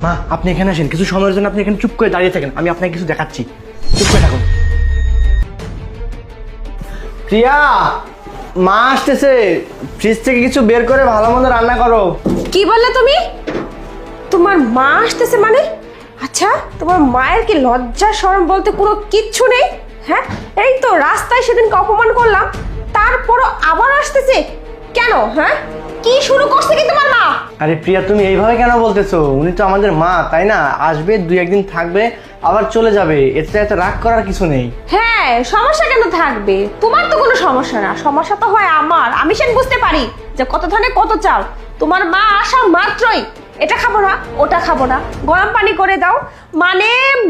মা আপনি এখানে আসেন, কিছু সময়ের জন্য আপনি এখানে চুপ করে দাঁড়িয়ে থাকেন, আমি আপনাকে কিছু দেখাচ্ছি। চুপ করে থাকুন। প্রিয়া, মা আসতেছে, ফ্রিজ থেকে কিছু বের করে ভালো মন্দ রান্না করো। কি বললে তুমি? তোমার মা আসতেছে মানে? আচ্ছা, তোমার মায়ের কি লজ্জা শরম বলতে কোনো কিচ্ছু নেই? হ্যাঁ, এই তো রাস্তায় সেদিনকে অপমান করলাম, তারপরও আবার আসতেছে কেন? হ্যাঁ, কি শুরু করছে কি তোমার মা? আরে প্রিয়া, তুমি এইভাবে কেন বলতেছো? উনি তো আমাদের মা, তাই না? আসবে, 2-1 দিন থাকবে, আবার চলে যাবে, এতে এত রাগ করার কিছু নেই। হ্যাঁ, সমস্যা কেন থাকবে? তোমার তো কোনো সমস্যা না, সমস্যা তো হয় আমার। আমি সেটা বুঝতে পারি যে কত ধানে কত চাল। তোমার মা আসা মাত্রই এটা খাবো না, ওটা খাবো না, গরম পানি করে দাও, মানে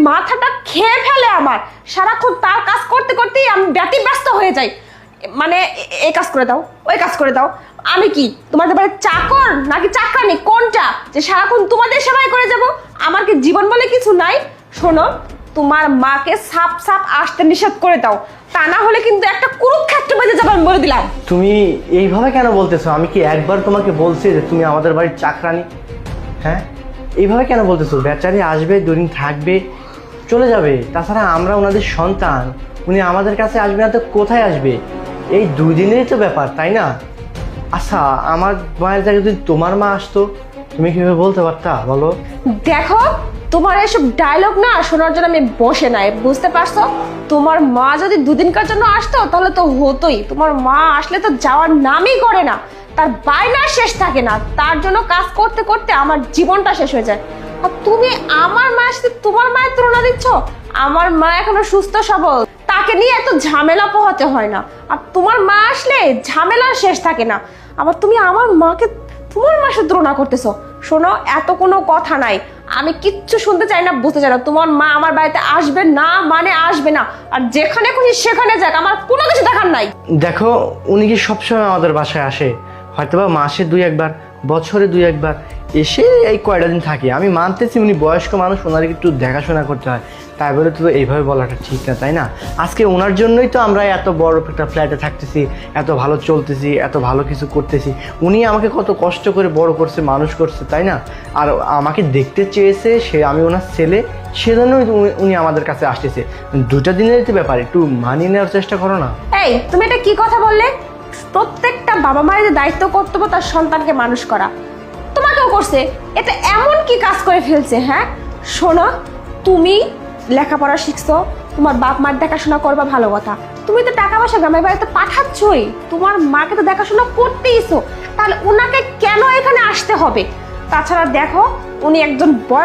মাথাটা খেয়ে ফেলে আমার। সারাক্ষণ তার কাজ করতে করতেই আমি ব্যতিব্যস্ত হয়ে যাই। মানে এই কাজ করে দাও, ওই কাজ করে দাও। আমি কি তোমাদের বাড়ির চাকর নাকি চাকরানি, কোনটা যে সারাক্ষণ তোমাদের সেবাই করে যাব? আমার কি জীবন বলে কিছু নাই? শোনো, তোমার মাকে সাপ সাপ আসতে নিষেধ করে দাও, তা না হলে কিন্তু একটা কুরুক্ষেত্র বেজে যাবে, আমি বলে দিলাম। তুমি এইভাবে কেন বলতেছো? আমি কি একবার তোমাকে বলছি যে তুমি আমাদের বাড়ির চাকরানি? হ্যাঁ, এইভাবে কেন বলতেছো? বেচারি আসবে, 2 দিন থাকবে, চলে যাবে। তাছাড়া আমরা ওনাদের সন্তান, উনি আমাদের কাছে আসবে না তো কোথায় আসবে? এই 2 দিনেরই তো ব্যাপার, তাই না? আচ্ছা, আমার মায়ের জায়গায় যদি তোমার মা আসতো, তুমি কিভাবে বলতে পারতা বলো? দেখো, তোমার এসব ডায়লগ না শোনার জন্য আমি বসে নাই, বুঝতে পারছো? তোমার মা যদি 2 দিনকার জন্য আসতো তাহলে তো হতোই। তোমার মা আসলে তো যাওয়ার নামই করে না, তার বায়নার শেষ থাকে না, তার জন্য কাজ করতে করতে আমার জীবনটা শেষ হয়ে যায়। আর তুমি আমার মায়ের সাথে তোমার মায়ের তুলনা দিচ্ছ? আমার মা এখনো সুস্থ সবল, তাকে নিয়ে এত ঝামেলা পোহাতে হয় না। আর তোমার মা আসলে ঝামেলার শেষ থাকে না। আবার তুমি আমার মাকে তোমার মার সাথে তুলনা করতেছো। শোনো, এত কোনো কথা নাই, আমি কিচ্ছু শুনতে চাই না, বুঝতে চাই না। তোমার মা আমার বাড়িতে আসবে না মানে আসবে না, আর যেখানে খুশি সেখানে যাক, আমার কোনো কিছু দেখার নাই। দেখো, উনি কি সবসময় আমাদের বাসায় আসে? হয়তোবা মাসে 2-1 বার, বছরে 2-1 বার এসে এই কয়টা দিন থাকে। আমি মানতেছি উনি বয়স্ক মানুষ, ওনার একটু দেখাশোনা করতে হয়, তাই বলে তো এইভাবে বলাটা ঠিক না, তাই না? আজকে ওনার জন্যই তো আমরা এত বড় একটা ফ্ল্যাটে থাকতেছি, এত ভালো চলতেছি, এত ভালো কিছু করতেছি। উনি আমাকে কত কষ্ট করে বড় করছে, মানুষ করছে, তাই না? আর আমাকে দেখতে চেয়েছে, সে আমি ওনার ছেলে, সেজন্যই উনি আমাদের কাছে আসতেছে। 2টা দিনেরই তো ব্যাপার, একটু মানিয়ে নেওয়ার চেষ্টা করো না। এই, তুমি এটা কি কথা বললে? প্রত্যেকটা বাবা মায়ের যে দায়িত্ব কর্তব্য তার সন্তানকে মানুষ করা, তোমাকেও করছে। এটা এমন কি কাজ করে ফেলছে? হ্যাঁ শোনো, তুমি লেখাপড়া শিখছো, তোমার বাপ মার দেখাশোনা করবা, ভালো কথা। তুমি তো টাকা পয়সা গ্রামের বাড়িতে পাঠাচ্ছই, তোমার মাকে তো দেখাশোনা করতেইছো, তাহলে ওনাকে কেন এখানে আসতে হবে? তাছাড়া দেখো, উনি একজন বয়স